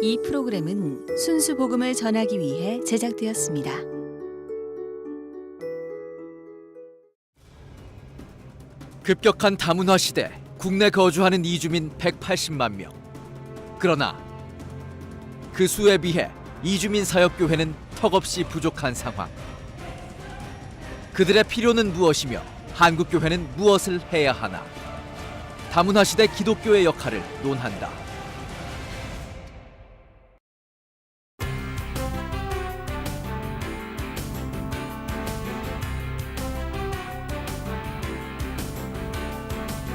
이 프로그램은 순수 복음을 전하기 위해 제작되었습니다. 급격한 다문화 시대, 국내 거주하는 이주민 180만 명. 그러나 그 수에 비해 이주민 사역교회는 턱없이 부족한 상황. 그들의 필요는 무엇이며 한국교회는 무엇을 해야 하나? 다문화 시대 기독교의 역할을 논한다.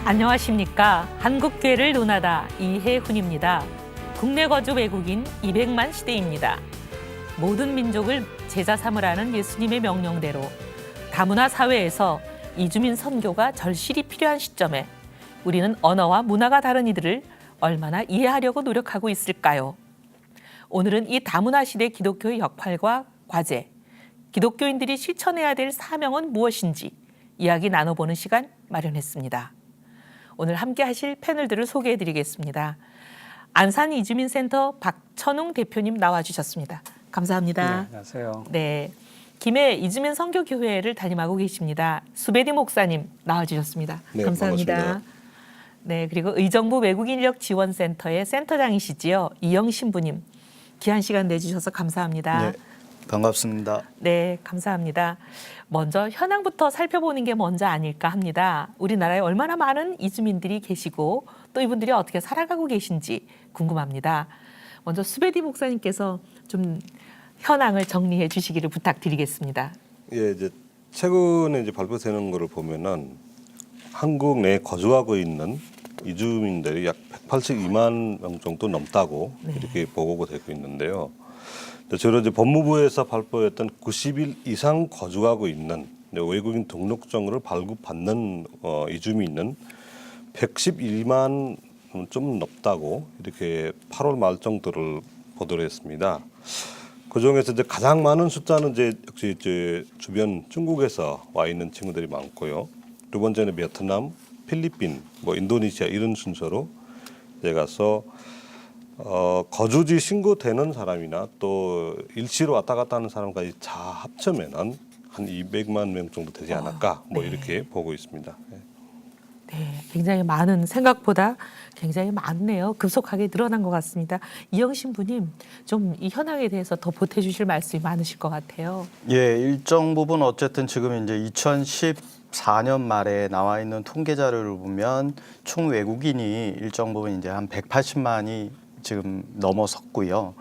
안녕하십니까. 한국교회를 논하다 이혜훈입니다. 국내 거주 외국인 200만 시대입니다. 모든 민족을 제자 삼으라는 예수님의 명령대로 다문화 사회에서 이주민 선교가 절실히 필요한 시점에 우리는 언어와 문화가 다른 이들을 얼마나 이해하려고 노력하고 있을까요? 오늘은 이 다문화 시대 기독교의 역할과 과제, 기독교인들이 실천해야 될 사명은 무엇인지 이야기 나눠보는 시간 마련했습니다. 오늘 함께 하실 패널들을 소개해드리겠습니다. 안산 이주민센터 박천웅 대표님 나와주셨습니다. 감사합니다. 네, 안녕하세요. 네, 김해 이주민 선교교회를 담임하고 계십니다. 수베디 목사님 나와주셨습니다. 네, 감사합니다. 반갑습니다. 네, 그리고 의정부 외국인인력지원센터의 센터장이시지요. 이영 신부님, 귀한 시간 내주셔서 감사합니다. 네, 반갑습니다. 네, 감사합니다. 먼저 현황부터 살펴보는 게 먼저 아닐까 합니다. 우리나라에 얼마나 많은 이주민들이 계시고 또 이분들이 어떻게 살아가고 계신지 궁금합니다. 먼저 수베디 목사님께서 좀 현황을 정리해 주시기를 부탁드리겠습니다. 예, 이제 최근에 이제 발표되는 거를 보면은 한국 내에 거주하고 있는 이주민들이 약 182만 명 정도 넘다고 이렇게 보고가 되고 있는데요. 저희가 이제 법무부에서 발표했던 90일 이상 거주하고 있는 외국인 등록증을 발급받는 이주민은 111만 좀 넘다고 이렇게 8월 말 정도를 보도를 했습니다. 그 중에서 이제 가장 많은 숫자는 이제 역시 이제 주변 중국에서 와 있는 친구들이 많고요. 두 번째는 베트남, 필리핀, 뭐 인도네시아 이런 순서로 이제 가서 거주지 신고되는 사람이나 또 일시로 왔다 갔다 하는 사람까지 다 합치면은 한 200만 명 정도 되지 않을까 뭐 네. 이렇게 보고 있습니다. 네, 굉장히 많은, 생각보다 굉장히 많네요. 급속하게 늘어난 것 같습니다. 이영 신부님, 좀 이 현황에 대해서 더 보태주실 말씀이 많으실 것 같아요. 예, 일정 부분 어쨌든 지금 이제 2014년 말에 나와 있는 통계 자료를 보면 총 외국인이 일정 부분 이제 한 180만이 지금 넘어섰고요.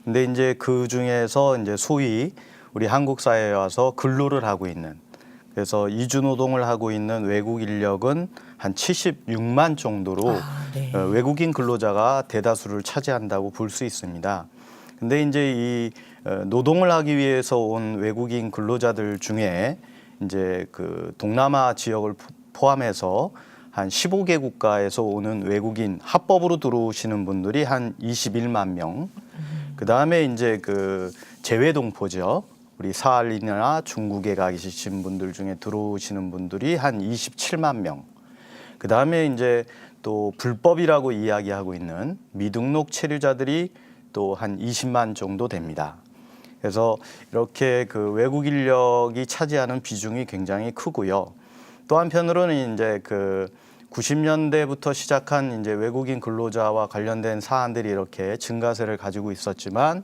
근데 이제 그 중에서 이제 소위 우리 한국 사회에 와서 근로를 하고 있는, 그래서 이주 노동을 하고 있는 외국 인력은 한 76만 정도로 네. 외국인 근로자가 대다수를 차지한다고 볼 수 있습니다. 근데 이제 이 노동을 하기 위해서 온 외국인 근로자들 중에 이제 그 동남아 지역을 포함해서 한 15개 국가에서 오는 외국인 합법으로 들어오시는 분들이 한 21만 명. 그다음에 이제 그 재외 동포죠. 우리 사할린이나 중국에 가 계신 분들 중에 들어오시는 분들이 한 27만 명. 그다음에 이제 또 불법이라고 이야기하고 있는 미등록 체류자들이 또 한 20만 정도 됩니다. 그래서 이렇게 그 외국 인력이 차지하는 비중이 굉장히 크고요. 또 한편으로는 이제 그 90년대부터 시작한 이제 외국인 근로자와 관련된 사안들이 이렇게 증가세를 가지고 있었지만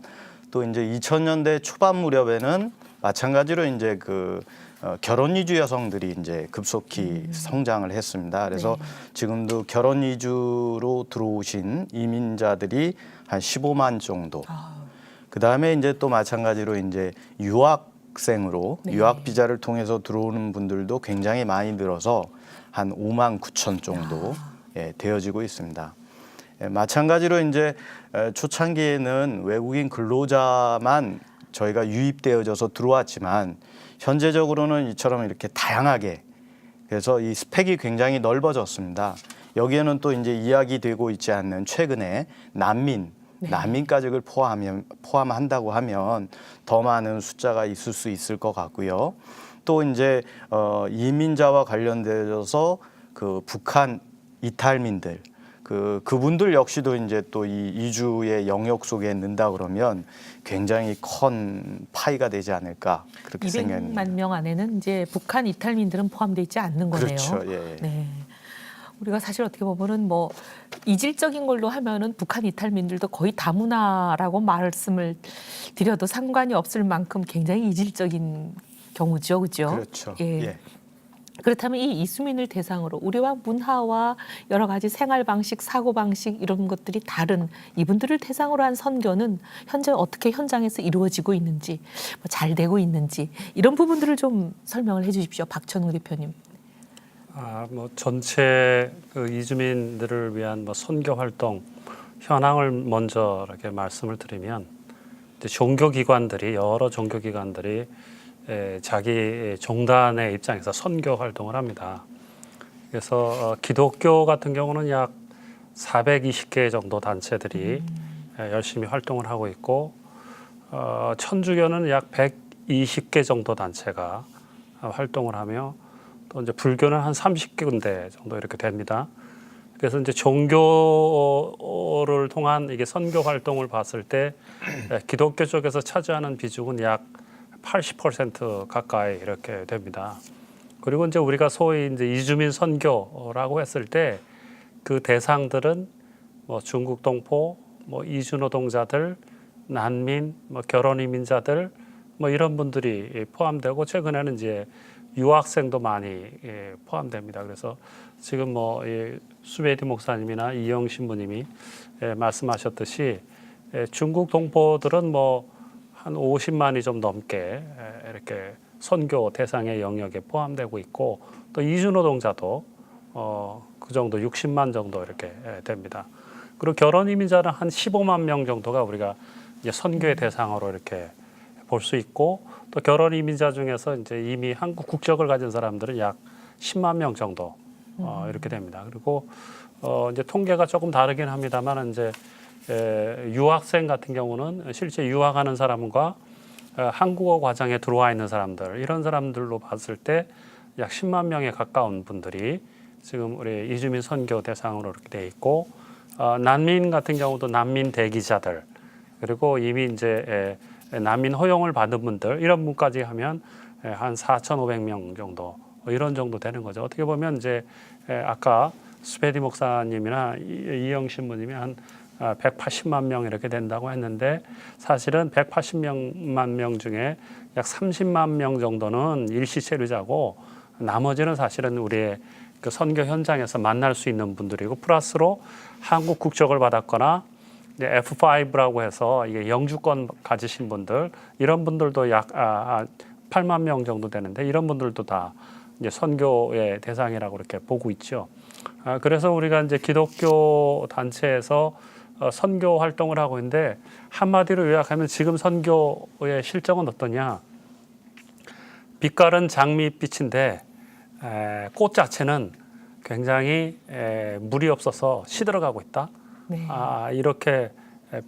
또 이제 2000년대 초반 무렵에는 마찬가지로 이제 그 결혼 이주 여성들이 이제 급속히 성장을 했습니다. 그래서 지금도 결혼 이주로 들어오신 이민자들이 한 15만 정도. 그다음에 이제 또 마찬가지로 이제 유학생으로 유학 비자를 통해서 들어오는 분들도 굉장히 많이 늘어서 한 5만 9천 정도 되어지고 있습니다. 마찬가지로 이제 초창기에는 외국인 근로자만 저희가 유입되어져서 들어왔지만 현재적으로는 이처럼 이렇게 다양하게, 그래서 이 스펙이 굉장히 넓어졌습니다. 여기에는 또 이제 이야기되고 있지 않는 최근에 난민까지를 포함한다고 하면 더 많은 숫자가 있을 수 있을 것 같고요. 또 이제 이민자와 관련되어서 그 북한 이탈민들, 그분들 역시도 이제 또 이 이주의 영역 속에 넣는다 그러면 굉장히 큰 파이가 되지 않을까 그렇게 생각합니다. 200만 명 안에는 이제 북한 이탈민들은 포함되어 있지 않는 거네요. 그렇죠. 예. 네. 우리가 사실 어떻게 보면은 뭐 이질적인 걸로 하면은 북한 이탈민들도 거의 다문화라고 말씀을 드려도 상관이 없을 만큼 굉장히 이질적인 경우죠, 그렇죠? 그렇죠. 예. 예. 그렇다면 이 이주민을 대상으로 우리와 문화와 여러 가지 생활 방식, 사고 방식 이런 것들이 다른 이분들을 대상으로 한 선교는 현재 어떻게 현장에서 이루어지고 있는지, 뭐 잘 되고 있는지 이런 부분들을 좀 설명을 해주십시오, 박천웅 대표님. 뭐 전체 그 이주민들을 위한 뭐 선교 활동 현황을 먼저 이렇게 말씀을 드리면 이제 종교기관들이 여러 종교기관들이 자기 종단의 입장에서 선교 활동을 합니다. 그래서 기독교 같은 경우는 약 420개 정도 단체들이 열심히 활동을 하고 있고 천주교는 약 120개 정도 단체가 활동을 하며 또 이제 불교는 한 30군데 정도 이렇게 됩니다. 그래서 이제 종교를 통한 이게 선교 활동을 봤을 때 기독교 쪽에서 차지하는 비중은 약 80% 가까이 이렇게 됩니다. 그리고 이제 우리가 소위 이제 이주민 선교라고 했을 때 그 대상들은 뭐 중국 동포, 뭐 이주 노동자들, 난민, 뭐 결혼 이민자들 뭐 이런 분들이 포함되고 최근에는 이제 유학생도 많이 포함됩니다. 그래서 지금 뭐 수베디 목사님이나 이영 신부님이 말씀하셨듯이 중국 동포들은 뭐 한 50만이 좀 넘게 이렇게 선교 대상의 영역에 포함되고 있고 또 이주 노동자도 그 정도 60만 정도 이렇게 됩니다. 그리고 결혼 이민자는 한 15만 명 정도가 우리가 이제 선교의 대상으로 이렇게 볼 수 있고 또 결혼 이민자 중에서 이제 이미 한국 국적을 가진 사람들은 약 10만 명 정도 이렇게 됩니다. 그리고 이제 통계가 조금 다르긴 합니다만 이제 유학생 같은 경우는 실제 유학하는 사람과 한국어 과정에 들어와 있는 사람들 이런 사람들로 봤을 때 약 10만 명에 가까운 분들이 지금 우리 이주민 선교 대상으로 이렇게 돼 있고 난민 같은 경우도 난민 대기자들 그리고 이미 이제 난민 허용을 받은 분들 이런 분까지 하면 한 4,500명 정도 이런 정도 되는 거죠. 어떻게 보면 이제 아까 수베디 목사님이나 이영 신부님이 한 180만 명 이렇게 된다고 했는데 사실은 180만 명 중에 약 30만 명 정도는 일시체류자고 나머지는 사실은 우리의 그 선교 현장에서 만날 수 있는 분들이고 플러스로 한국 국적을 받았거나 이제 F5라고 해서 이게 영주권 가지신 분들 이런 분들도 약 8만 명 정도 되는데 이런 분들도 다 이제 선교의 대상이라고 이렇게 보고 있죠. 그래서 우리가 이제 기독교 단체에서 선교 활동을 하고 있는데 한마디로 요약하면 지금 선교의 실정은 어떠냐? 빛깔은 장밋빛인데 꽃 자체는 굉장히 물이 없어서 시들어가고 있다. 네. 이렇게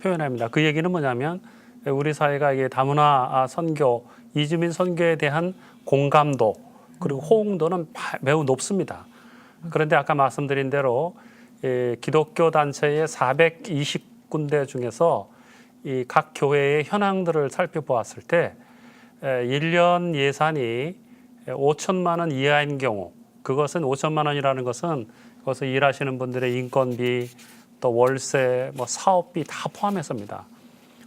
표현합니다. 그 얘기는 뭐냐면 우리 사회가 이게 다문화 선교, 이주민 선교에 대한 공감도 그리고 호응도는 매우 높습니다. 그런데 아까 말씀드린 대로 기독교 단체의 420군데 중에서 이 각 교회의 현황들을 살펴보았을 때 1년 예산이 5천만 원 이하인 경우 그것은 5천만 원이라는 것은 거기서 일하시는 분들의 인건비 또 월세 뭐 사업비 다 포함해서입니다.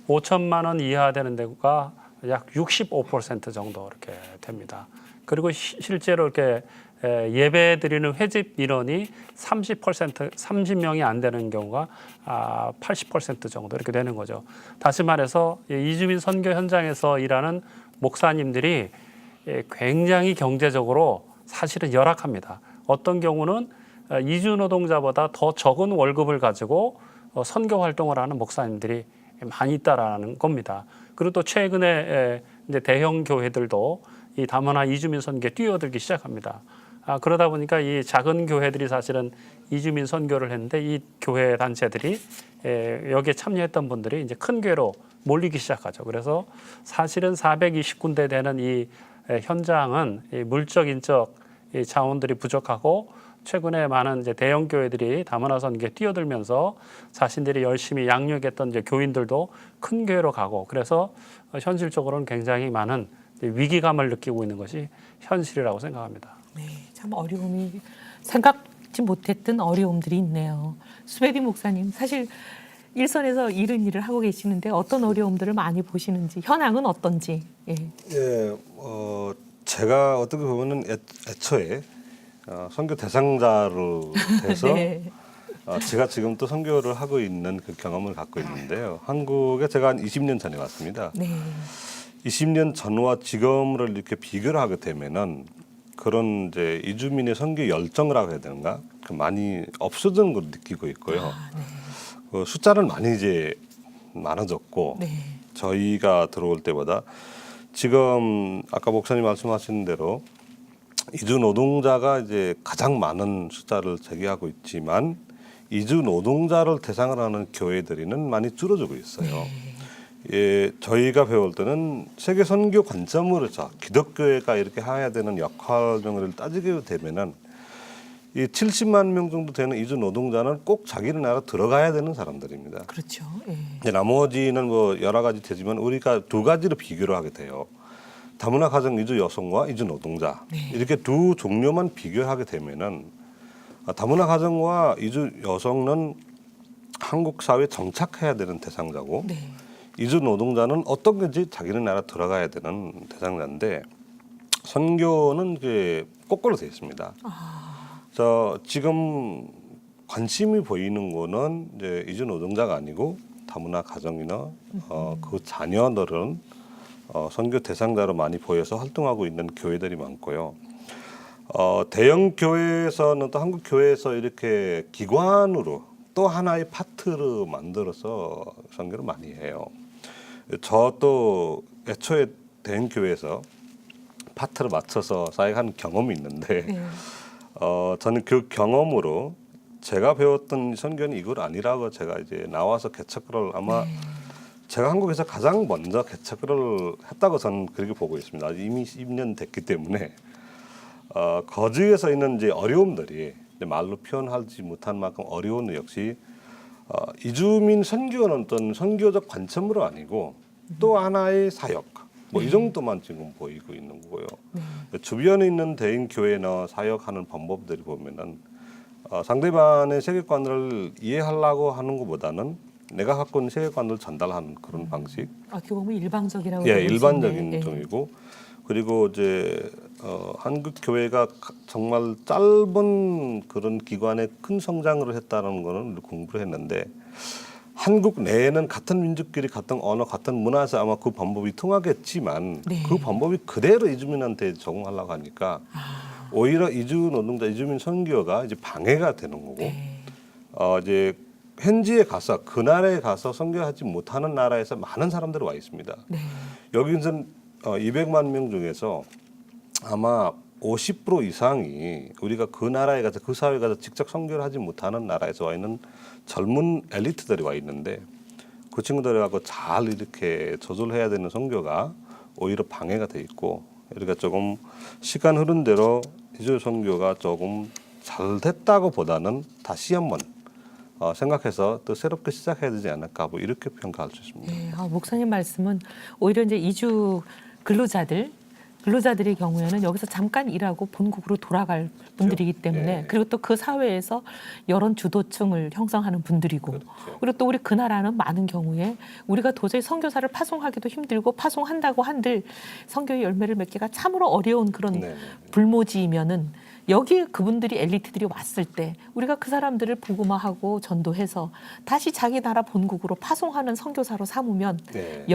5천만 원 이하 되는 데가 약 65% 정도 이렇게 됩니다. 그리고 실제로 이렇게 예배 드리는 회집 인원이 30명이 안 되는 경우가 80% 정도 이렇게 되는 거죠. 다시 말해서 이주민 선교 현장에서 일하는 목사님들이 굉장히 경제적으로 사실은 열악합니다. 어떤 경우는 이주 노동자보다 더 적은 월급을 가지고 선교 활동을 하는 목사님들이 많이 있다라는 겁니다. 그리고 또 최근에 이제 대형 교회들도 이 다문화 이주민 선교에 뛰어들기 시작합니다. 그러다 보니까 이 작은 교회들이 사실은 이주민 선교를 했는데 이 교회 단체들이 여기에 참여했던 분들이 이제 큰 교회로 몰리기 시작하죠. 그래서 사실은 420군데 되는 이 현장은 이 물적, 인적 이 자원들이 부족하고 최근에 많은 이제 대형 교회들이 다문화 선교에 뛰어들면서 자신들이 열심히 양육했던 이제 교인들도 큰 교회로 가고 그래서 현실적으로는 굉장히 많은 위기감을 느끼고 있는 것이 현실이라고 생각합니다. 네, 참 어려움이 생각지 못했던 어려움들이 있네요. 수베디 목사님, 사실 일선에서 이런 일을 하고 계시는데 어떤 어려움들을 많이 보시는지, 현황은 어떤지. 예. 예, 제가 어떻게 보면은 애초에 선교 대상자로 돼서 네. 제가 지금 또 선교를 하고 있는 그 경험을 갖고 있는데요. 한국에 제가 한 20년 전에 왔습니다. 네. 20년 전과 지금을 이렇게 비교를 하게 되면은 그런 이제 이주민의 선교 열정이라고 해야 되는가 그 많이 없어진 걸 느끼고 있고요. 아, 네. 그 숫자는 많이 이제 많아졌고 네. 저희가 들어올 때보다 지금 아까 목사님 말씀하신 대로 이주 노동자가 이제 가장 많은 숫자를 제기하고 있지만 이주 노동자를 대상으로 하는 교회들이는 많이 줄어들고 있어요. 예, 저희가 배울 때는 세계 선교 관점으로서 기독교회가 이렇게 해야 되는 역할 명을 따지게 되면은 이 70만 명 정도 되는 이주 노동자는 꼭 자기네 나라 들어가야 되는 사람들입니다. 그렇죠. 예. 이제 나머지는 뭐 여러 가지 되지만 우리가 두 가지로 비교를 하게 돼요. 다문화 가정 이주 여성과 이주 노동자 네. 이렇게 두 종류만 비교하게 되면은 다문화 가정과 이주 여성은 한국 사회에 정착해야 되는 대상자고 네. 이주 노동자는 어떤 건지 자기네 나라 들어가야 되는 대상자인데 선교는 이게 거꾸로 되어 있습니다. 저 지금 관심이 보이는 거는 이제 이주 노동자가 아니고 다문화 가정이나 그 자녀들은 선교 대상자로 많이 보여서 활동하고 있는 교회들이 많고요. 대형 교회에서는 또 한국 교회에서 이렇게 기관으로 또 하나의 파트를 만들어서 선교를 많이 해요. 저도 애초에 대형 교회에서 파트를 맞춰서 사역하는 경험이 있는데 네. 저는 그 경험으로 제가 배웠던 선교는 이걸 아니라고 제가 이제 나와서 개척을 아마 제가 한국에서 가장 먼저 개척을 했다고 저는 그렇게 보고 있습니다. 이미 10년 됐기 때문에 거주에서 있는 이제 어려움들이 이제 말로 표현하지 못한 만큼 어려운 것 역시 이주민 선교는 어떤 선교적 관점으로 아니고 또 하나의 사역 뭐 이 정도만 지금 보이고 있는 거고요. 주변에 있는 대인 교회나 사역하는 방법들이 보면은 상대방의 세계관을 이해하려고 하는 것보다는 내가 갖고 있는 세계관을 전달하는 그런 방식. 어떻게 보면 일방적이라고. 예, 볼 수 일반적인 있네. 쪽이고 그리고 이제 한국 교회가 정말 짧은 그런 기관에 큰 성장을 했다는 거는 공부를 했는데 한국 내에는 같은 민족끼리 같은 언어, 같은 문화에서 아마 그 방법이 통하겠지만 네. 그 방법이 그대로 이주민한테 적용하려고 하니까 오히려 이주 노동자, 이주민 선교가 이제 방해가 되는 거고 네. 이제 현지에 가서 그 나라에 가서 선교하지 못하는 나라에서 많은 사람들이 와 있습니다. 네. 여기는 200만 명 중에서 아마 50% 이상이 우리가 그 나라에 가서 그 사회에 가서 직접 선교를 하지 못하는 나라에서 와 있는 젊은 엘리트들이 와 있는데 그 친구들하고 잘 이렇게 조절해야 되는 선교가 오히려 방해가 돼 있고 우리가 조금 시간 흐른 대로 이주 선교가 조금 잘 됐다고 보다는 다시 한번 생각해서 또 새롭게 시작해야 되지 않을까 뭐 이렇게 평가할 수 있습니다. 네. 목사님 말씀은 오히려 이제 이주 근로자들의 경우에는 여기서 잠깐 일하고 본국으로 돌아갈 분들이기 때문에 예. 그리고 또 그 사회에서 여론 주도층을 형성하는 분들이고 그렇죠. 그리고 또 우리 그 나라는 많은 경우에 우리가 도저히 선교사를 파송하기도 힘들고 파송한다고 한들 선교의 열매를 맺기가 참으로 어려운 그런 네. 불모지이면은 여기 그분들이 엘리트들이 왔을 때 우리가 그 사람들을 복음화하고 전도해서 다시 자기 나라 본국으로 파송하는 선교사로 삼으면 네.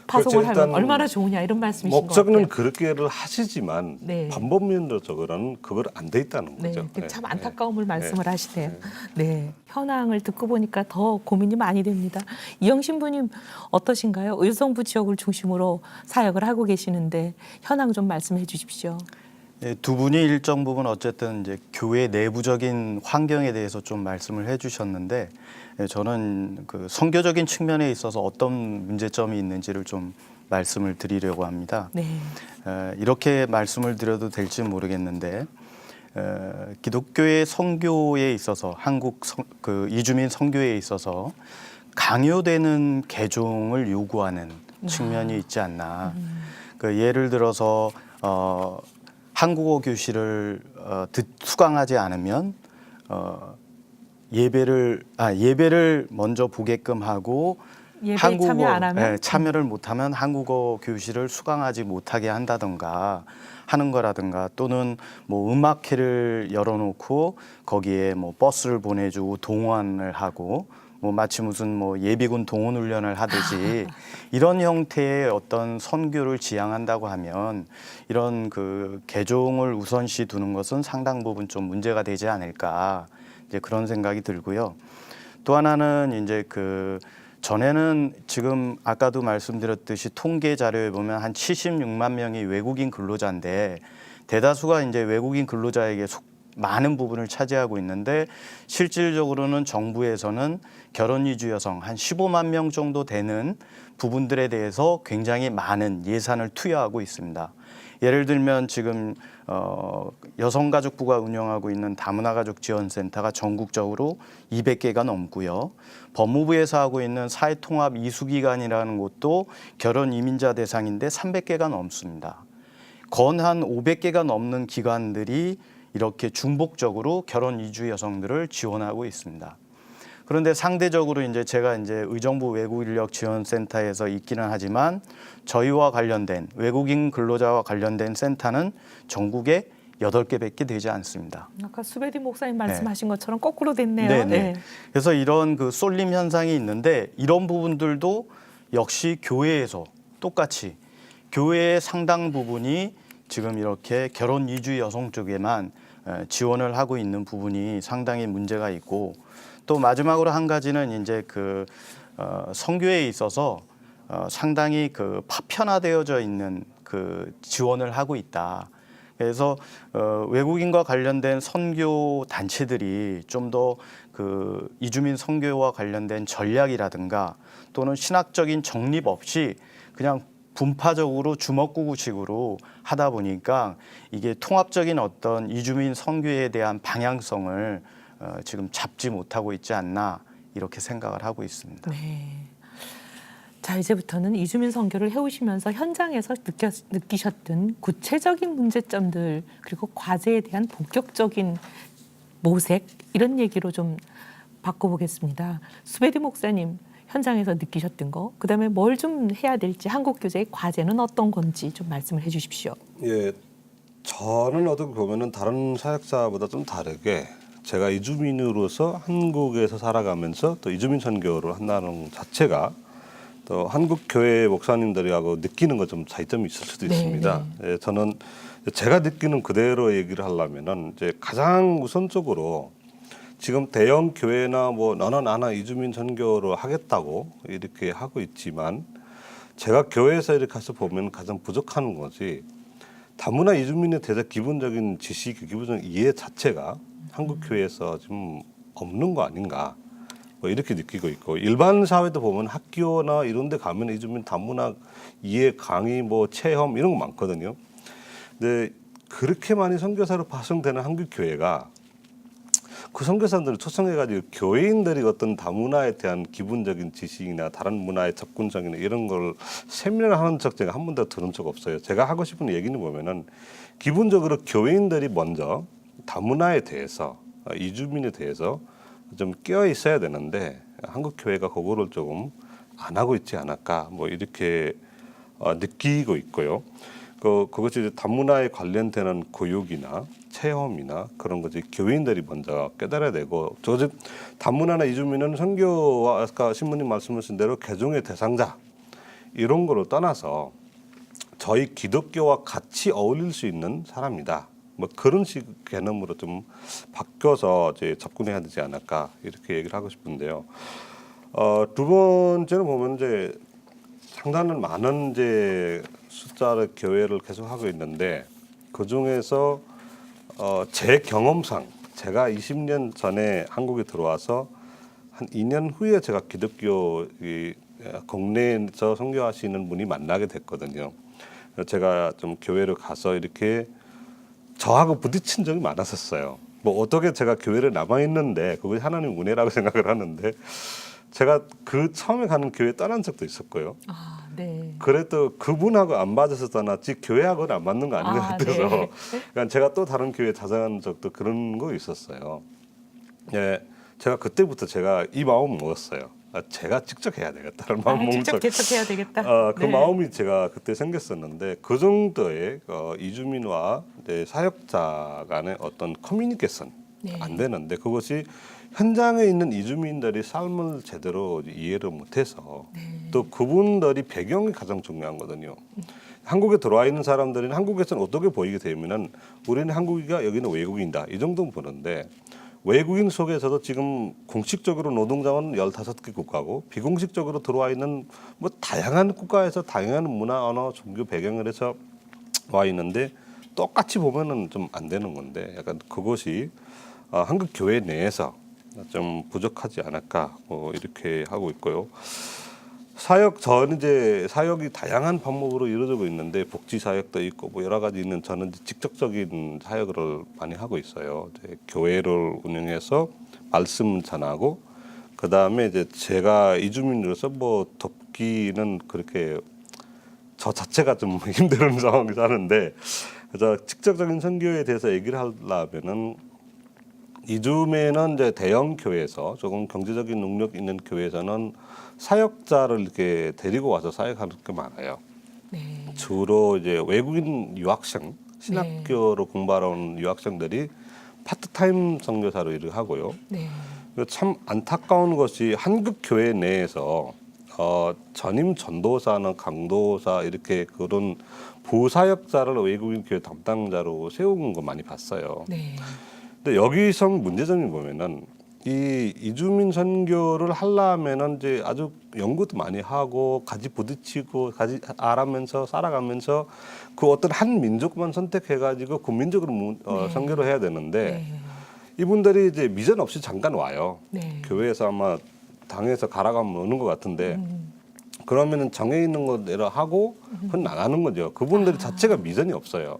파송을 그렇죠. 하면 얼마나 좋으냐 이런 말씀이신 것 목적은 같아요. 그렇게를 하시지만 네. 방법론적으로는 그걸 안 돼 있다는 네, 거죠. 참 네. 안타까움을 말씀을 네. 하시네요. 네, 현황을 듣고 보니까 더 고민이 많이 됩니다. 이영신 부님 어떠신가요? 의성부 지역을 중심으로 사역을 하고 계시는데 현황 좀 말씀해 주십시오. 네, 두 분이 일정 부분 어쨌든 이제 교회 내부적인 환경에 대해서 좀 말씀을 해주셨는데 저는 그 선교적인 측면에 있어서 어떤 문제점이 있는지를 좀 말씀을 드리려고 합니다. 네, 이렇게 말씀을 드려도 될지 모르겠는데 기독교의 선교에 있어서 그 이주민 선교에 있어서 강요되는 개종을 요구하는 측면이 있지 않나. 그 예를 들어서 한국어 교실을 수강하지 않으면 예배를 먼저 보게끔 하고 예배에 참여 안 하면? 참여를 못하면 한국어 교실을 수강하지 못하게 한다던가 하는 거라든가 또는 뭐 음악회를 열어놓고 거기에 뭐 버스를 보내주고 동원을 하고 뭐 마치 무슨 뭐 예비군 동원 훈련을 하듯이 이런 형태의 어떤 선교를 지향한다고 하면 이런 그 개종을 우선시 두는 것은 상당 부분 좀 문제가 되지 않을까 이제 그런 생각이 들고요. 또 하나는 이제 그 전에는 지금 아까도 말씀드렸듯이 통계 자료에 보면 한 76만 명이 외국인 근로자인데 대다수가 이제 외국인 근로자에게 많은 부분을 차지하고 있는데 실질적으로는 정부에서는 결혼 이주 여성 한 15만 명 정도 되는 부분들에 대해서 굉장히 많은 예산을 투여하고 있습니다. 예를 들면 지금 여성가족부가 운영하고 있는 다문화가족지원센터가 전국적으로 200개가 넘고요. 법무부에서 하고 있는 사회통합 이수기관이라는 곳도 결혼 이민자 대상인데 300개가 넘습니다. 건 한 500개가 넘는 기관들이 이렇게 중복적으로 결혼 이주 여성들을 지원하고 있습니다. 그런데 상대적으로 이제 제가 이제 의정부 외국인력지원센터에서 있기는 하지만 저희와 관련된 외국인 근로자와 관련된 센터는 전국에 8개밖에 되지 않습니다. 아까 수베디 목사님 말씀하신 것처럼 거꾸로 됐네요. 네네. 네. 그래서 이런 그 쏠림 현상이 있는데 이런 부분들도 역시 교회에서 똑같이 교회의 상당 부분이 지금 이렇게 결혼 이주 여성 쪽에만 지원을 하고 있는 부분이 상당히 문제가 있고 또 마지막으로 한 가지는 이제 그 선교에 있어서 상당히 그 파편화되어져 있는 그 지원을 하고 있다. 그래서 외국인과 관련된 선교 단체들이 좀 더 그 이주민 선교와 관련된 전략이라든가 또는 신학적인 정립 없이 그냥 분파적으로 주먹구구식으로 하다 보니까 이게 통합적인 어떤 이주민 선교에 대한 방향성을 지금 잡지 못하고 있지 않나 이렇게 생각을 하고 있습니다. 네. 자, 이제부터는 이주민 선교를 해오시면서 현장에서 느끼셨던 구체적인 문제점들 그리고 과제에 대한 본격적인 모색 이런 얘기로 좀 바꿔보겠습니다. 수베디 목사님 현장에서 느끼셨던 거, 그다음에 뭘 좀 해야 될지 한국 교재의 과제는 어떤 건지 좀 말씀을 해주십시오. 예, 저는 어떻게 보면은 다른 사역자보다 좀 다르게 제가 이주민으로서 한국에서 살아가면서 또 이주민 선교를 한다는 자체가 또 한국 교회 목사님들하고 느끼는 것 좀 차이점이 있을 수도 있습니다. 예, 저는 제가 느끼는 그대로 얘기를 하려면은 이제 가장 우선적으로 지금 대형 교회나 뭐 너나 나나 이주민 선교를 하겠다고 이렇게 하고 있지만 제가 교회에서 이렇게 가서 보면 가장 부족한 것이 다문화 이주민에 대해서 기본적인 지식, 기본적인 이해 자체가 한국 교회에서 지금 없는 거 아닌가 뭐 이렇게 느끼고 있고 일반 사회도 보면 학교나 이런 데 가면 이주민 다문화 이해 강의 뭐 체험 이런 거 많거든요. 근데 그렇게 많이 선교사로 파송되는 한국 교회가 그 선교사들을 초청해가지고 교회인들이 어떤 다문화에 대한 기본적인 지식이나 다른 문화의 접근성이나 이런 걸 세미나하는 적 제가 한 번도 들은 적 없어요. 제가 하고 싶은 얘기는 보면은 기본적으로 교회인들이 먼저 다문화에 대해서 이주민에 대해서 좀 깨어 있어야 되는데 한국 교회가 그거를 조금 안 하고 있지 않을까 뭐 이렇게 느끼고 있고요. 그것이 다문화에 관련되는 교육이나 체험이나 그런 것이 교회인들이 먼저 깨달아야 되고 즉 다문화나 이주민은 선교와 아까 신부님 말씀하신 대로 개종의 대상자 이런 거로 떠나서 저희 기독교와 같이 어울릴 수 있는 사람이다. 뭐 그런 식 개념으로 좀 바뀌어서 이제 접근해야 되지 않을까 이렇게 얘기를 하고 싶은데요. 두 번째는 보면 이제 상당히 많은 이제 숫자의 교회를 계속 하고 있는데 그 중에서 제 경험상 제가 20년 전에 한국에 들어와서 한 2년 후에 제가 기독교 국내에서 선교하시는 분이 만나게 됐거든요. 제가 좀 교회를 가서 이렇게 저하고 부딪힌 적이 많았었어요. 뭐 어떻게 제가 교회에 남아 있는데 그것이 하나님 은혜라고 생각을 하는데 제가 그 처음에 가는 교회 떠난 적도 있었고요. 아, 네. 그래도 그분하고 안 맞아서 떠났지 교회하고는 안 맞는 거 아닌 것 같아서 네. 그러니까 제가 또 다른 교회 찾아간 적도 그런 거 있었어요. 예, 제가 그때부터 제가 이 마음 먹었어요. 제가 직접 해야 되겠다는 마음 먹은 직접 개척해야 되겠다. 그 네. 마음이 제가 그때 생겼었는데 그 정도의 이주민과 이제 사역자 간의 어떤 커뮤니케이션 네. 안 되는데 그것이 현장에 있는 이주민들이 삶을 제대로 이해를 못해서 또 그분들이 배경이 가장 중요한 거거든요. 한국에 들어와 있는 사람들은 한국에서는 어떻게 보이게 되면은 우리는 한국이가 여기는 외국인이다 이 정도는 보는데 외국인 속에서도 지금 공식적으로 노동자원 15개 국가고 비공식적으로 들어와 있는 뭐 다양한 국가에서 다양한 문화, 언어, 종교 배경을 해서 와 있는데 똑같이 보면은 좀 안 되는 건데 약간 그것이 한국 교회 내에서 좀 부족하지 않을까 뭐 이렇게 하고 있고요. 저는 이제 사역이 다양한 방법으로 이루어지고 있는데 복지 사역도 있고 뭐 여러 가지 있는 저는 이제 직접적인 사역을 많이 하고 있어요. 이제 교회를 운영해서 말씀 전하고 그 다음에 이제 제가 이주민으로서 뭐 돕기는 그렇게 저 자체가 좀 힘든 상황이 사는데 그래서 직접적인 선교에 대해서 얘기를 하려면은 이즘에는 이제 대형 교회에서 조금 경제적인 능력 있는 교회에서는 사역자를 이렇게 데리고 와서 사역하는 게 많아요. 네. 주로 이제 외국인 유학생, 신학교로 공부하러 온 유학생들이 파트타임 선교사로 일을 하고요. 네. 참 안타까운 것이 한국 교회 내에서 전임 전도사나 강도사 이렇게 그런 부사역자를 외국인 교회 담당자로 세우는 거 많이 봤어요. 네. 근데 여기서 문제점이 보면은 이 이주민 선교를 하려면은 이제 아주 연구도 많이 하고 같이 부딪히고 같이 알아면서 살아가면서 그 어떤 한 민족만 선택해가지고 그 민족으로 선교를 해야 되는데 네. 이분들이 이제 미전 없이 잠깐 와요. 네. 교회에서 아마 당에서 갈아가면 오는 것 같은데 그러면은 정해 있는 거 내려 하고 그건 나가는 거죠. 그분들이 자체가 미전이 없어요.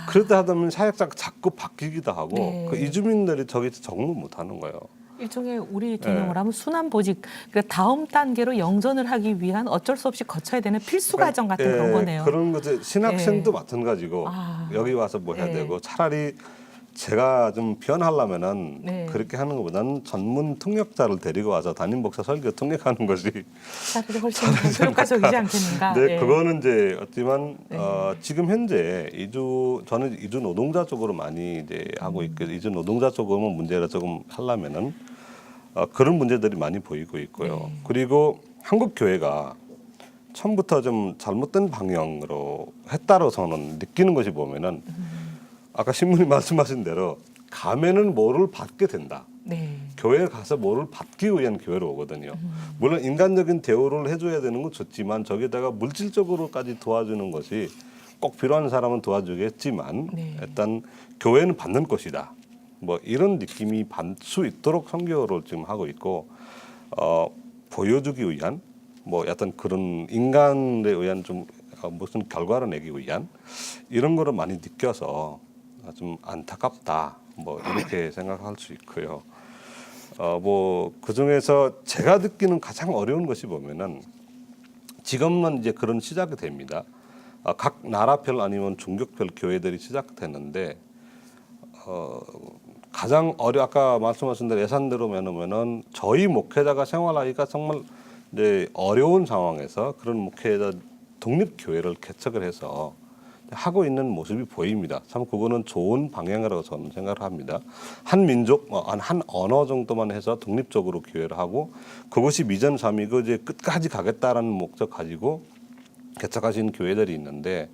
그러다 하면 사역자가 자꾸 바뀌기도 하고 네. 그 이주민들이 저기서 적응을 못하는 거예요. 일종의 우리 개념으로 네. 하면 순환보직, 그러니까 다음 단계로 영전을 하기 위한 어쩔 수 없이 거쳐야 되는 필수 과정 같은 그런 거네요. 그런 거죠. 신학생도 마찬가지고 여기 와서 뭐 해야 네. 되고 차라리 제가 좀 변하려면은 네. 그렇게 하는 것보다는 전문 통역자를 데리고 와서 담임 목사 설교 통역하는 것이 차라리 훨씬 효과적이지 않겠는가. 네, 예. 그거는 이제 어찌만 네. 지금 현재 저는 이주 노동자 쪽으로 많이 이제 하고 있고 이주 노동자 쪽으로는 문제를 조금 하려면은 그런 문제들이 많이 보이고 있고요. 네. 그리고 한국 교회가 처음부터 좀 잘못된 방향으로 했다로서는 느끼는 것이 보면은 아까 신부님 말씀하신 대로 가면은 뭐를 받게 된다. 네. 교회에 가서 뭐를 받기 위한 교회로 오거든요. 물론 인간적인 대우를 해줘야 되는 건 좋지만 저기다가 물질적으로까지 도와주는 것이 꼭 필요한 사람은 도와주겠지만 네. 일단 교회는 받는 것이다. 뭐 이런 느낌이 받을 수 있도록 선교를 지금 하고 있고 보여주기 위한 뭐 어떤 그런 인간에 의한 좀 무슨 결과를 내기 위한 이런 거를 많이 느껴서 좀 안타깝다. 뭐 이렇게 생각할 수 있고요. 뭐 그 중에서 제가 느끼는 가장 어려운 것이 보면은 지금은 이제 그런 시작이 됩니다. 각 나라별 아니면 종교별 교회들이 시작되는데 가장 아까 말씀하신 대로 예산대로 면은 저희 목회자가 생활하기가 정말 이제 어려운 상황에서 그런 목회자 독립 교회를 개척을 해서 하고 있는 모습이 보입니다. 참 그거는 좋은 방향이라고 저는 생각을 합니다. 한 민족, 한 언어 정도만 해서 독립적으로 교회를 하고 그것이 미전 3이고 이제 끝까지 가겠다라는 목적 가지고 개척하신 교회들이 있는데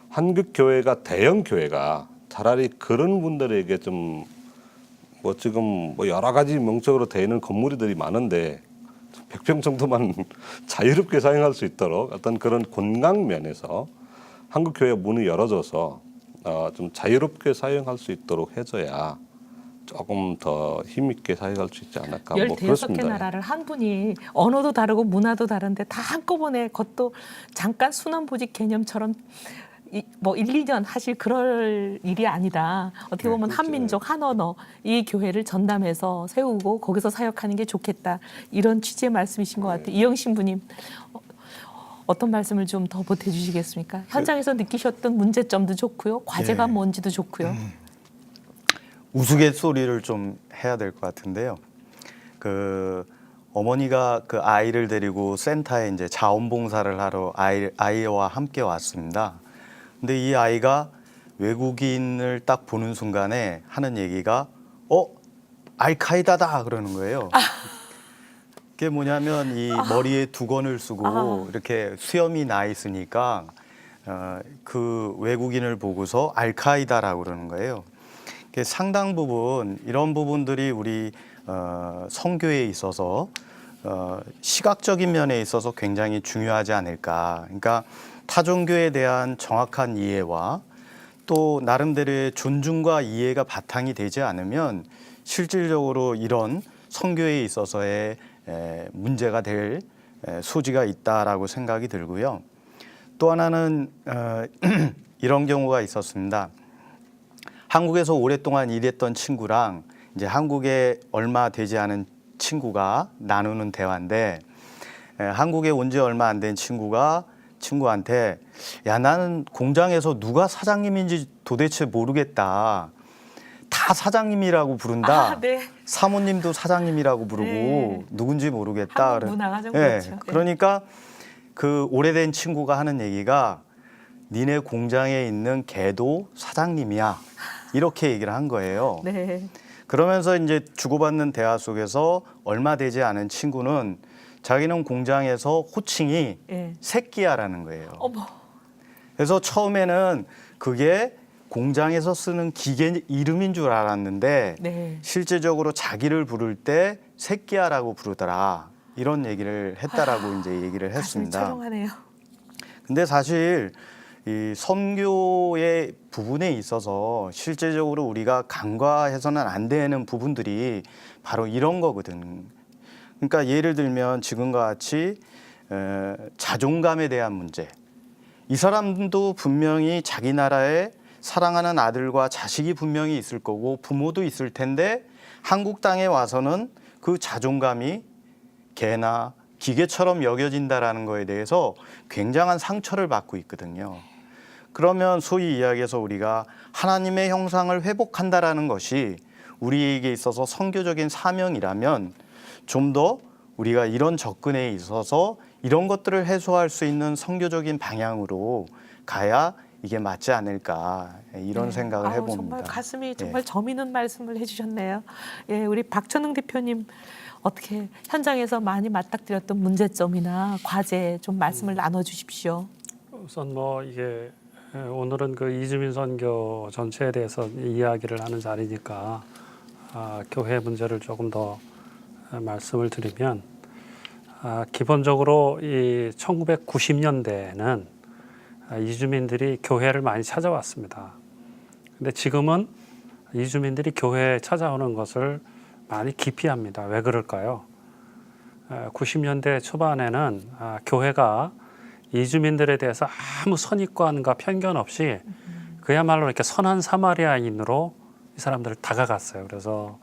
한국 교회가 대형 교회가 차라리 그런 분들에게 좀 뭐 지금 뭐 여러 가지 명적으로 되어 있는 건물들이 많은데 100평 정도만 자유롭게 사용할 수 있도록 어떤 그런 건강 면에서 한국 교회 문이 열어줘서 좀 자유롭게 사용할 수 있도록 해줘야 조금 더 힘있게 사용할 수 있지 않을까. 뭐 15개 그렇습니다. 나라를 한 분이 언어도 다르고 문화도 다른데 다 한꺼번에 그것도 잠깐 순환보직 개념처럼 뭐 1, 2년 하실 그럴 일이 아니다. 어떻게 보면 한민족, 한 언어 이 교회를 전담해서 세우고 거기서 사역하는 게 좋겠다. 이런 취지의 말씀이신 것 같아요. 이영신 부님 어떤 말씀을 좀 더 보태 주시겠습니까? 현장에서 느끼셨던 문제점도 좋고요. 과제가 예. 뭔지도 좋고요. 우스갯소리를 좀 해야 될 것 같은데요. 그 어머니가 그 아이를 데리고 센터에 이제 자원봉사를 하러 아이와 함께 왔습니다. 근데 이 아이가 외국인을 딱 보는 순간에 하는 얘기가 알카이다다 그러는 거예요. 그게 뭐냐면 이 머리에 두건을 쓰고 이렇게 수염이 나 있으니까 그 외국인을 보고서 알카이다라고 그러는 거예요. 상당 부분 이런 부분들이 우리 선교에 있어서 시각적인 면에 있어서 굉장히 중요하지 않을까. 그러니까 타종교에 대한 정확한 이해와 또 나름대로의 존중과 이해가 바탕이 되지 않으면 실질적으로 이런 선교에 있어서의 문제가 될 소지가 있다라고 생각이 들고요. 또 하나는 이런 경우가 있었습니다. 한국에서 오랫동안 일했던 친구랑 이제 한국에 얼마 되지 않은 친구가 나누는 대화인데 한국에 온 지 얼마 안 된 친구가 친구한테 야 나는 공장에서 누가 사장님인지 도대체 모르겠다. 다 사장님이라고 부른다. 네. 사모님도 사장님이라고 부르고 네. 누군지 모르겠다. 한국 문화가 좀 네. 그렇죠. 그러니까 그 오래된 친구가 하는 얘기가 니네 공장에 있는 개도 사장님이야. 이렇게 얘기를 한 거예요. 네. 그러면서 이제 주고받는 대화 속에서 얼마 되지 않은 친구는 자기는 공장에서 호칭이 네. 새끼야라는 거예요. 어머. 그래서 처음에는 그게 공장에서 쓰는 기계 이름인 줄 알았는데 네. 실제적으로 자기를 부를 때 새끼야라고 부르더라. 이런 얘기를 했다라고 이제 얘기를 가슴이 했습니다. 철렁하네요. 근데 사실 이 선교의 부분에 있어서 실제적으로 우리가 간과해서는 안 되는 부분들이 바로 이런 거거든. 그러니까 예를 들면 지금과 같이 자존감에 대한 문제. 이 사람도 분명히 자기 나라에 사랑하는 아들과 자식이 분명히 있을 거고 부모도 있을 텐데 한국 땅에 와서는 그 자존감이 개나 기계처럼 여겨진다라는 거에 대해서 굉장한 상처를 받고 있거든요. 그러면 소위 이야기해서 우리가 하나님의 형상을 회복한다라는 것이 우리에게 있어서 선교적인 사명이라면 좀 더 우리가 이런 접근에 있어서 이런 것들을 해소할 수 있는 선교적인 방향으로 가야 이게 맞지 않을까 이런 생각을 해봅니다. 정말 가슴이 정말 저미는 말씀을 해주셨네요. 예, 우리 박천웅 대표님 어떻게 현장에서 많이 맞닥뜨렸던 문제점이나 과제 좀 말씀을 나눠주십시오. 우선 뭐 이게 오늘은 그 이주민 선교 전체에 대해서 이야기를 하는 자리니까 교회 문제를 조금 더 말씀을 드리면 기본적으로 이 1990년대에는 이주민들이 교회를 많이 찾아왔습니다. 근데 지금은 이주민들이 교회에 찾아오는 것을 많이 기피합니다. 왜 그럴까요? 90년대 초반에는 교회가 이주민들에 대해서 아무 선입관과 편견 없이 그야말로 이렇게 선한 사마리아인으로 이 사람들을 다가갔어요. 그래서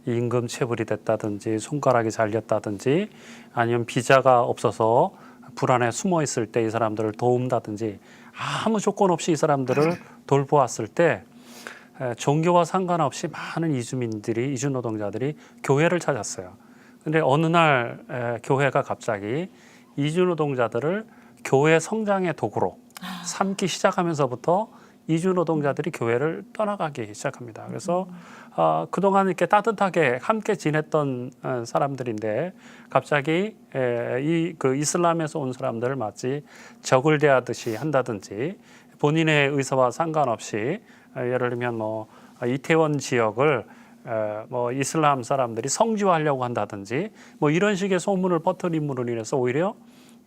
임금 체불이 됐다든지 손가락이 잘렸다든지 아니면 비자가 없어서 불안에 숨어 있을 때 이 사람들을 도움다든지 아무 조건 없이 이 사람들을 돌보았을 때 종교와 상관없이 많은 이주민들이 이주 노동자들이 교회를 찾았어요. 근데 어느 날 교회가 갑자기 이주 노동자들을 교회 성장의 도구로 삼기 시작하면서부터 이주 노동자들이 교회를 떠나가기 시작합니다. 그래서 그동안 이렇게 따뜻하게 함께 지냈던 사람들인데 갑자기 그 이슬람에서 온 사람들을 마치 적을 대하듯이 한다든지 본인의 의사와 상관없이 예를 들면 뭐 이태원 지역을 뭐 이슬람 사람들이 성지화하려고 한다든지 뭐 이런 식의 소문을 퍼뜨림으로 인해서 오히려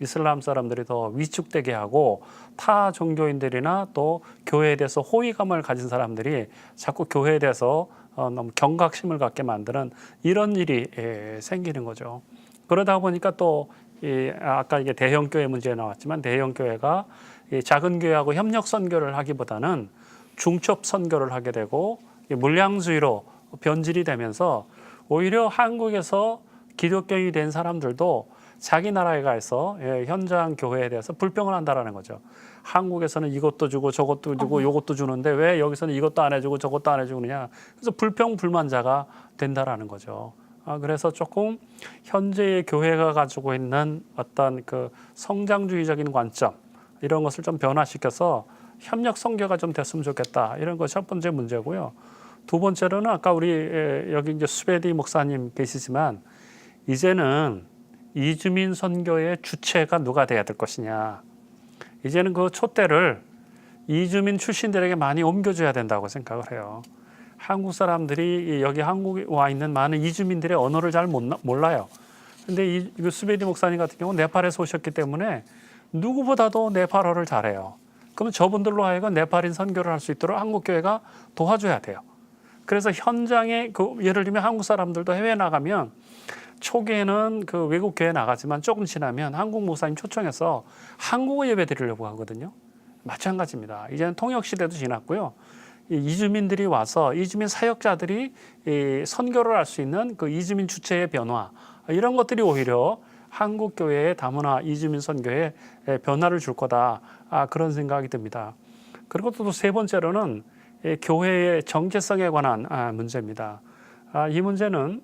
이슬람 사람들이 더 위축되게 하고 타 종교인들이나 또 교회에 대해서 호의감을 가진 사람들이 자꾸 교회에 대해서 너무 경각심을 갖게 만드는 이런 일이 생기는 거죠. 그러다 보니까 또 아까 이게 대형 교회 문제 나왔지만 대형 교회가 이 작은 교회하고 협력 선교를 하기보다는 중첩 선교를 하게 되고 물량주의로 변질이 되면서 오히려 한국에서 기독교인이 된 사람들도 자기 나라에 가서 현장 교회에 대해서 불평을 한다라는 거죠. 한국에서는 이것도 주고 저것도 주고 요것도 주는데 왜 여기서는 이것도 안 해주고 저것도 안 해주느냐. 그래서 불평불만자가 된다라는 거죠. 그래서 조금 현재의 교회가 가지고 있는 어떤 그 성장주의적인 관점 이런 것을 좀 변화시켜서 협력 선교가 좀 됐으면 좋겠다. 이런 것이 첫 번째 문제고요. 두 번째로는 아까 우리 여기 이제 수베디 목사님 계시지만 이제는 이주민 선교의 주체가 누가 돼야 될 것이냐. 이제는 그 촛대를 이주민 출신들에게 많이 옮겨줘야 된다고 생각을 해요. 한국 사람들이 여기 한국에 와 있는 많은 이주민들의 언어를 잘 몰라요. 근데 이 수베디 목사님 같은 경우는 네팔에서 오셨기 때문에 누구보다도 네팔어를 잘해요. 그러면 저분들로 하여금 네팔인 선교를 할 수 있도록 한국교회가 도와줘야 돼요. 그래서 현장에 예를 들면 한국 사람들도 해외 나가면 초기에는 그 외국 교회 나가지만 조금 지나면 한국 목사님 초청해서 한국어 예배 드리려고 하거든요. 마찬가지입니다. 이제는 통역 시대도 지났고요. 이주민들이 와서 이주민 사역자들이 선교를 할 수 있는 그 이주민 주체의 변화 이런 것들이 오히려 한국 교회의 다문화 이주민 선교에 변화를 줄 거다. 그런 생각이 듭니다. 그리고 또 세 번째로는 교회의 정체성에 관한 문제입니다. 이 문제는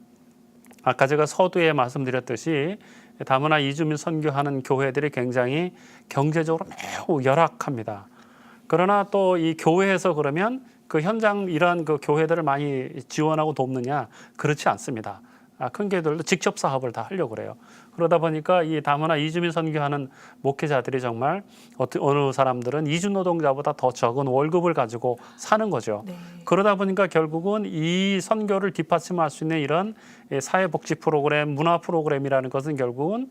아까 제가 서두에 말씀드렸듯이 다문화 이주민 선교하는 교회들이 굉장히 경제적으로 매우 열악합니다. 그러나 또 이 교회에서 그러면 그 현장 이러한 그 교회들을 많이 지원하고 돕느냐? 그렇지 않습니다. 큰 교회들도 직접 사업을 다 하려고 그래요. 그러다 보니까 이 다문화 이주민 선교하는 목회자들이 정말 어느 사람들은 이주 노동자보다 더 적은 월급을 가지고 사는 거죠. 네. 그러다 보니까 결국은 이 선교를 뒷받침할 수 있는 이런 사회복지 프로그램, 문화 프로그램이라는 것은 결국은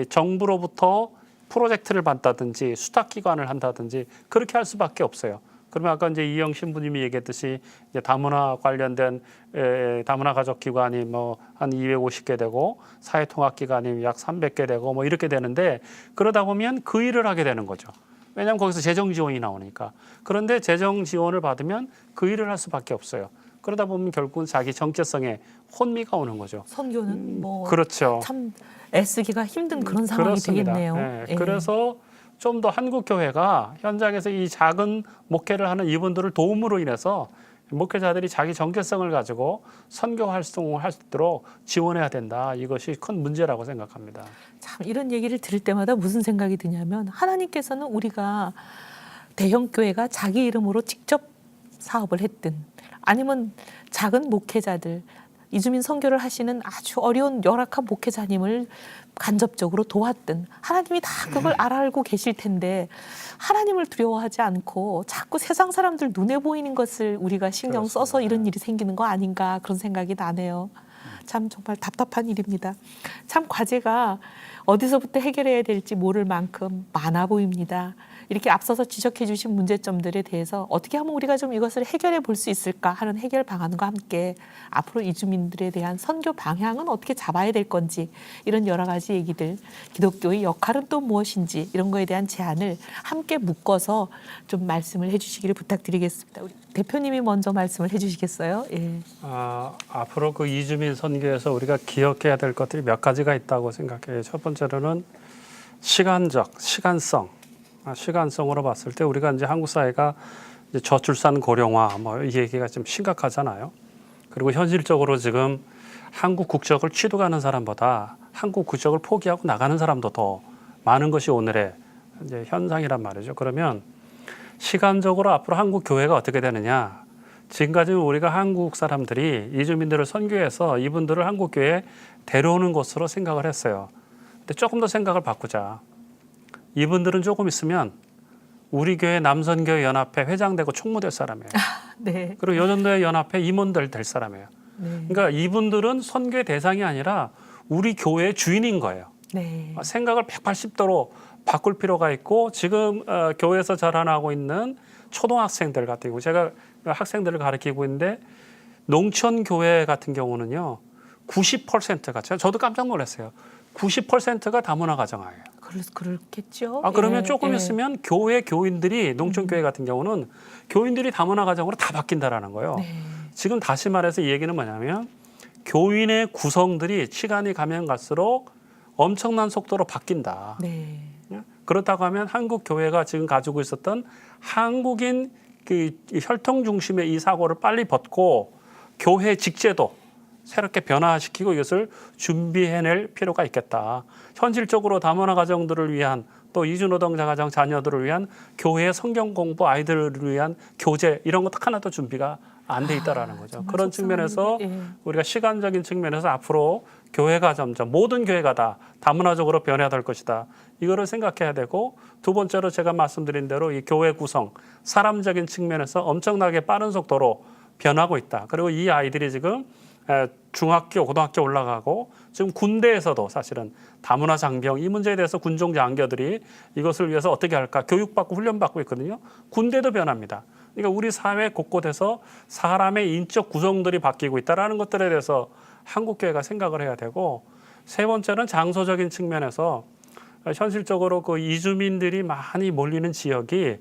정부로부터 프로젝트를 받다든지 수탁기관을 한다든지 그렇게 할 수밖에 없어요. 그러면 아까 이제 이영 신부님이 얘기했듯이 이제 다문화 관련된 다문화 가족 기관이 뭐 한 250개 되고 사회통합 기관이 약 300개 되고 뭐 이렇게 되는데 그러다 보면 그 일을 하게 되는 거죠. 왜냐하면 거기서 재정 지원이 나오니까. 그런데 재정 지원을 받으면 그 일을 할 수밖에 없어요. 그러다 보면 결국은 자기 정체성에 혼미가 오는 거죠. 선교는 뭐 그렇죠. 참 애쓰기가 힘든 그런 상황이 그렇습니다. 되겠네요. 네. 예. 그래서 좀 더 한국 교회가 현장에서 이 작은 목회를 하는 이분들을 도움으로 인해서 목회자들이 자기 정체성을 가지고 선교 활동을 할 수 있도록 지원해야 된다. 이것이 큰 문제라고 생각합니다. 참 이런 얘기를 들을 때마다 무슨 생각이 드냐면 하나님께서는 우리가 대형 교회가 자기 이름으로 직접 사업을 했든 아니면 작은 목회자들 이주민 선교를 하시는 아주 어려운 열악한 목회자님을 간접적으로 도왔든 하나님이 다 그걸 알고 계실 텐데 하나님을 두려워하지 않고 자꾸 세상 사람들 눈에 보이는 것을 우리가 신경 써서 이런 일이 생기는 거 아닌가 그런 생각이 나네요. 참 정말 답답한 일입니다. 참 과제가 어디서부터 해결해야 될지 모를 만큼 많아 보입니다. 이렇게 앞서서 지적해 주신 문제점들에 대해서 어떻게 하면 우리가 좀 이것을 해결해 볼 수 있을까 하는 해결 방안과 함께 앞으로 이주민들에 대한 선교 방향은 어떻게 잡아야 될 건지 이런 여러 가지 얘기들 기독교의 역할은 또 무엇인지 이런 거에 대한 제안을 함께 묶어서 좀 말씀을 해 주시기를 부탁드리겠습니다. 우리 대표님이 먼저 말씀을 해 주시겠어요? 예. 앞으로 그 이주민 선교에서 우리가 기억해야 될 것들이 몇 가지가 있다고 생각해요. 첫 번째로는 시간성으로 봤을 때 우리가 이제 한국 사회가 이제 저출산 고령화 뭐 이 얘기가 좀 심각하잖아요. 그리고 현실적으로 지금 한국 국적을 취득하는 사람보다 한국 국적을 포기하고 나가는 사람도 더 많은 것이 오늘의 이제 현상이란 말이죠. 그러면 시간적으로 앞으로 한국 교회가 어떻게 되느냐? 지금까지는 우리가 한국 사람들이 이주민들을 선교해서 이분들을 한국 교회에 데려오는 것으로 생각을 했어요. 근데 조금 더 생각을 바꾸자. 이분들은 조금 있으면 우리 교회 남선교회 연합회 회장 되고 총무 될 사람이에요. 네. 그리고 여전도회 연합회 임원들 될 사람이에요. 네. 그러니까 이분들은 선교의 대상이 아니라 우리 교회의 주인인 거예요. 네. 생각을 180도로 바꿀 필요가 있고 지금 교회에서 자라나고 있는 초등학생들 같은 경우 제가 학생들을 가르치고 있는데 농촌 교회 같은 경우는요 90%가 저도 깜짝 놀랐어요. 90%가 다문화 가정이에요. 그렇겠죠. 그러면 예, 조금 예. 있으면 교회 교인들이 농촌교회 같은 경우는 교인들이 다문화 가정으로 다 바뀐다라는 거예요. 네. 지금 다시 말해서 이 얘기는 뭐냐면 교인의 구성들이 시간이 가면 갈수록 엄청난 속도로 바뀐다. 네. 그렇다고 하면 한국 교회가 지금 가지고 있었던 한국인 그 혈통 중심의 이 사고를 빨리 벗고 교회 직제도 새롭게 변화시키고 이것을 준비해낼 필요가 있겠다. 현실적으로 다문화 가정들을 위한 또 이주노동자 가정 자녀들을 위한 교회 성경 공부 아이들을 위한 교재 이런 것 하나도 준비가 안 돼 있다라는 거죠. 정말 그런 측면에서 예. 우리가 시간적인 측면에서 앞으로 교회가 점점 모든 교회가 다 다문화적으로 변해야 될 것이다. 이거를 생각해야 되고 두 번째로 제가 말씀드린 대로 이 교회 구성 사람적인 측면에서 엄청나게 빠른 속도로 변하고 있다. 그리고 이 아이들이 지금 중학교, 고등학교 올라가고 지금 군대에서도 사실은 다문화 장병 이 문제에 대해서 군종 장교들이 이것을 위해서 어떻게 할까 교육받고 훈련받고 있거든요. 군대도 변합니다. 그러니까 우리 사회 곳곳에서 사람의 인적 구성들이 바뀌고 있다는 것들에 대해서 한국교회가 생각을 해야 되고 세 번째는 장소적인 측면에서 현실적으로 그 이주민들이 많이 몰리는 지역이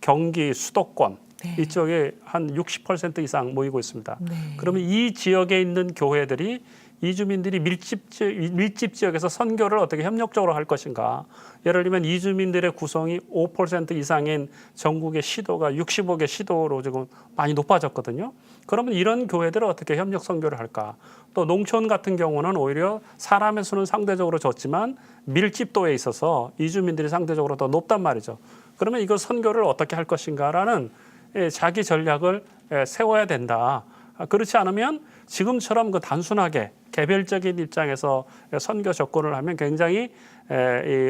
경기 수도권 네. 이쪽에 한 60% 이상 모이고 있습니다. 네. 그러면 이 지역에 있는 교회들이 이주민들이 밀집 지역에서 선교를 어떻게 협력적으로 할 것인가. 예를 들면 이주민들의 구성이 5% 이상인 전국의 시도가 65개 시도로 지금 많이 높아졌거든요. 그러면 이런 교회들을 어떻게 협력 선교를 할까. 또 농촌 같은 경우는 오히려 사람의 수는 상대적으로 적지만 밀집도에 있어서 이주민들이 상대적으로 더 높단 말이죠. 그러면 이걸 선교를 어떻게 할 것인가라는 자기 전략을 세워야 된다. 그렇지 않으면 지금처럼 그 단순하게 개별적인 입장에서 선교 접근을 하면 굉장히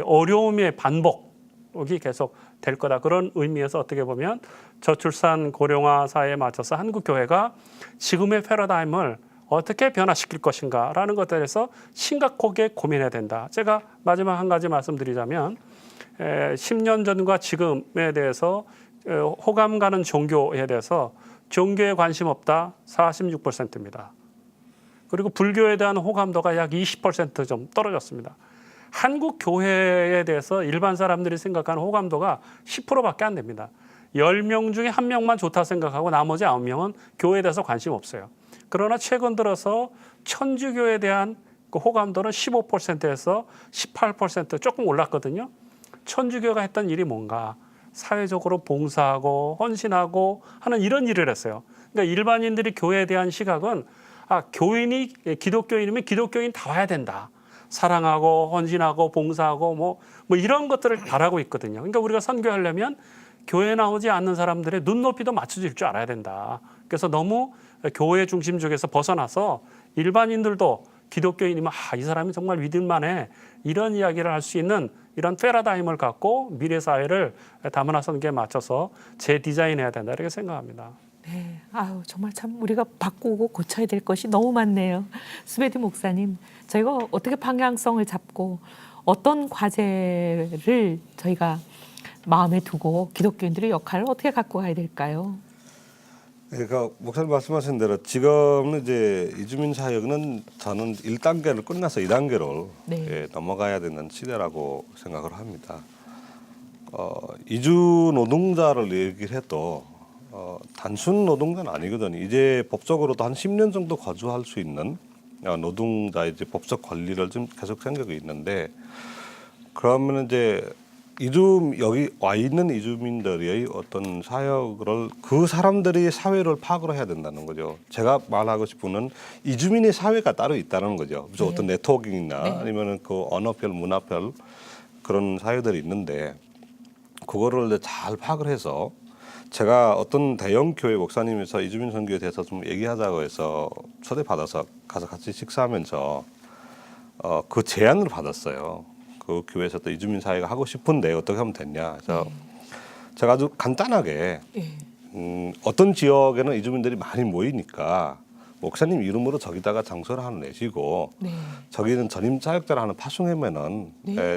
어려움의 반복이 계속 될 거다. 그런 의미에서 어떻게 보면 저출산 고령화 사회에 맞춰서 한국 교회가 지금의 패러다임을 어떻게 변화시킬 것인가라는 것에 대해서 심각하게 고민해야 된다. 제가 마지막 한 가지 말씀드리자면 10년 전과 지금에 대해서 호감 가는 종교에 대해서 종교에 관심 없다 46%입니다. 그리고 불교에 대한 호감도가 약 20% 좀 떨어졌습니다. 한국 교회에 대해서 일반 사람들이 생각하는 호감도가 10%밖에 안 됩니다. 10명 중에 1명만 좋다 생각하고 나머지 9명은 교회에 대해서 관심 없어요. 그러나 최근 들어서 천주교에 대한 그 호감도는 15%에서 18% 조금 올랐거든요. 천주교가 했던 일이 뭔가 사회적으로 봉사하고 헌신하고 하는 이런 일을 했어요. 그러니까 일반인들이 교회에 대한 시각은 교인이 기독교인이면 기독교인 다 와야 된다. 사랑하고 헌신하고 봉사하고 뭐 이런 것들을 바라고 있거든요. 그러니까 우리가 선교하려면 교회에 나오지 않는 사람들의 눈높이도 맞춰질 줄 알아야 된다. 그래서 너무 교회 중심 쪽에서 벗어나서 일반인들도 기독교인이면 이 사람이 정말 믿을만해 이런 이야기를 할 수 있는 이런 패러다임을 갖고 미래 사회를 다문화 선교에 맞춰서 재디자인해야 된다 이렇게 생각합니다. 네, 정말 참 우리가 바꾸고 고쳐야 될 것이 너무 많네요. 수베드 목사님, 저희가 어떻게 방향성을 잡고 어떤 과제를 저희가 마음에 두고 기독교인들의 역할을 어떻게 갖고 가야 될까요? 그러니까 목사님 말씀하신 대로 지금은 이제 이주민 사역은 저는 1단계를 끝나서 2단계로 네. 넘어가야 되는 시대라고 생각을 합니다. 이주 노동자를 얘기를 해도 단순 노동자는 아니거든요. 이제 법적으로도 한 10년 정도 거주할 수 있는 노동자의 이제 법적 권리를 좀 계속 생기고 있는데 그러면 이제 여기 와 있는 이주민들의 어떤 사역을 그 사람들이 사회를 파악을 해야 된다는 거죠. 제가 말하고 싶은 건 이주민의 사회가 따로 있다는 거죠. 무슨 어떤 네트워킹이나 아니면은 그 언어별, 문화별 그런 사회들이 있는데 그거를 잘 파악을 해서 제가 어떤 대형 교회 목사님에서 이주민 선교에 대해서 좀 얘기하자고 해서 초대받아서 가서 같이 식사하면서 그 제안을 받았어요. 그 교회에서 또 이주민 사회가 하고 싶은데 어떻게 하면 되냐. 그래서 제가 아주 간단하게 어떤 지역에는 이주민들이 많이 모이니까 목사님 이름으로 저기다가 장소를 하나 내시고 저기는 전임 사역자를 하나 파송하면은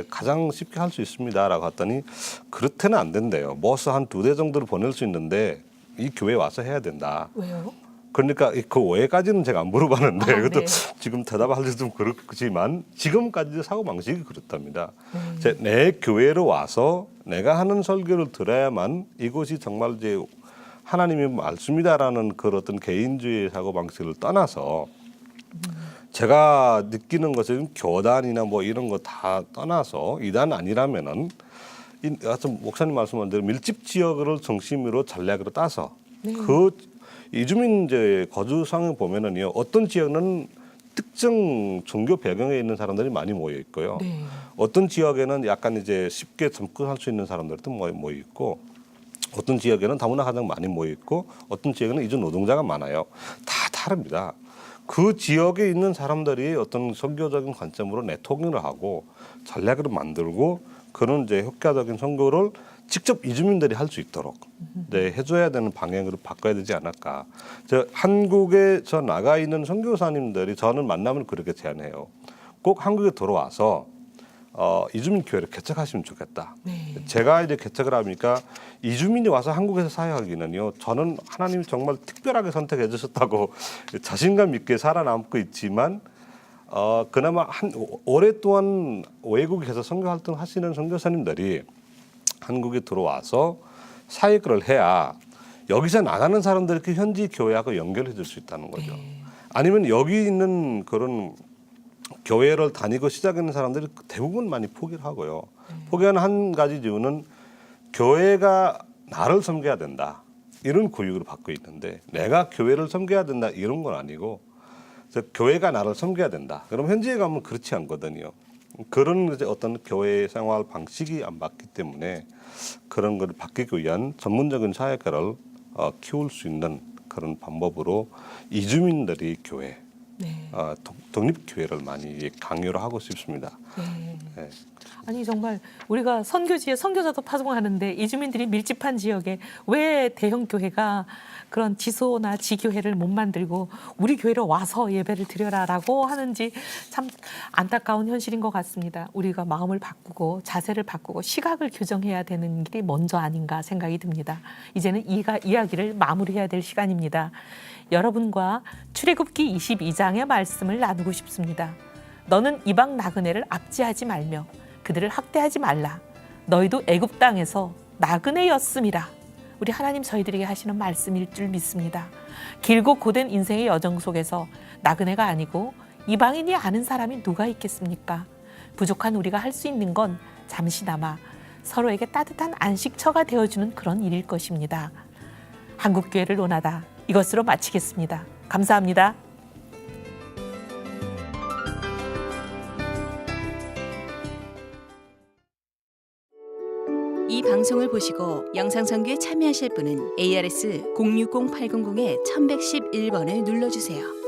가장 쉽게 할 수 있습니다라고 했더니 그렇게는 안 된대요. 버스 한 2대 정도를 보낼 수 있는데 이 교회에 와서 해야 된다. 왜요? 그러니까 그 외까지는 제가 안 물어봤는데 그것도 네. 지금 대답하기도 좀 그렇지만 지금까지 사고 방식이 그렇답니다. 내 교회로 와서 내가 하는 설교를 들어야만 이것이 정말 이제 하나님의 말씀이다라는 그런 어떤 개인주의 사고 방식을 떠나서 제가 느끼는 것은 교단이나 뭐 이런 거 다 떠나서 이단 아니라면은 목사님 말씀한 대로 밀집 지역을 중심으로 전략으로 따서 그 이주민 이제 거주상에 보면은요 어떤 지역은 특정 종교 배경에 있는 사람들이 많이 모여 있고요. 네. 어떤 지역에는 약간 이제 쉽게 접근할 수 있는 사람들도 모여 있고 어떤 지역에는 다문화 가정 많이 모여 있고 어떤 지역에는 이주 노동자가 많아요. 다 다릅니다. 그 지역에 있는 사람들이 어떤 선교적인 관점으로 네트워킹을 하고 전략을 만들고 그런 이제 효과적인 선교를 직접 이주민들이 할 수 있도록 해줘야 되는 방향으로 바꿔야 되지 않을까. 한국에 나가 있는 선교사님들이 저는 만나면 그렇게 제안해요. 꼭 한국에 들어와서 이주민 교회를 개척하시면 좋겠다. 네. 제가 이제 개척을 하니까 이주민이 와서 한국에서 사역하기는요. 저는 하나님이 정말 특별하게 선택해 주셨다고 자신감 있게 살아남고 있지만 그나마 오랫동안 외국에서 선교 활동 하시는 선교사님들이 한국에 들어와서 사역을 해야 여기서 나가는 사람들이 현지 교회하고 연결해 줄 수 있다는 거죠. 아니면 여기 있는 그런 교회를 다니고 시작하는 사람들이 대부분 많이 포기를 하고요. 포기하는 한 가지 이유는 교회가 나를 섬겨야 된다. 이런 교육을 받고 있는데 내가 교회를 섬겨야 된다 이런 건 아니고 교회가 나를 섬겨야 된다. 그럼 현지에 가면 그렇지 않거든요. 그런 이제 어떤 교회 생활 방식이 안 맞기 때문에 그런 걸 바뀌기 위한 전문적인 사역가를 키울 수 있는 그런 방법으로 이주민들이 교회, 독립교회를 많이 강요를 하고 싶습니다. 네. 아니 정말 우리가 선교지에 선교사도 파송하는데 이주민들이 밀집한 지역에 왜 대형 교회가 그런 지소나 지교회를 못 만들고 우리 교회로 와서 예배를 드려라라고 하는지 참 안타까운 현실인 것 같습니다. 우리가 마음을 바꾸고 자세를 바꾸고 시각을 교정해야 되는 길이 먼저 아닌가 생각이 듭니다. 이제는 이야기를 마무리해야 될 시간입니다. 여러분과 출애굽기 22장의 말씀을 나누고 싶습니다. 너는 이방 나그네를 압제하지 말며 그들을 학대하지 말라. 너희도 애굽 땅에서 나그네였음이라. 우리 하나님 저희들에게 하시는 말씀일 줄 믿습니다. 길고 고된 인생의 여정 속에서 나그네가 아니고 이방인이 아는 사람이 누가 있겠습니까? 부족한 우리가 할 수 있는 건 잠시나마 서로에게 따뜻한 안식처가 되어주는 그런 일일 것입니다. 한국교회를 논하다 이것으로 마치겠습니다. 감사합니다. 이 방송을 보시고 영상 선교에 참여하실 분은 ARS 060-800-1111번을 눌러주세요.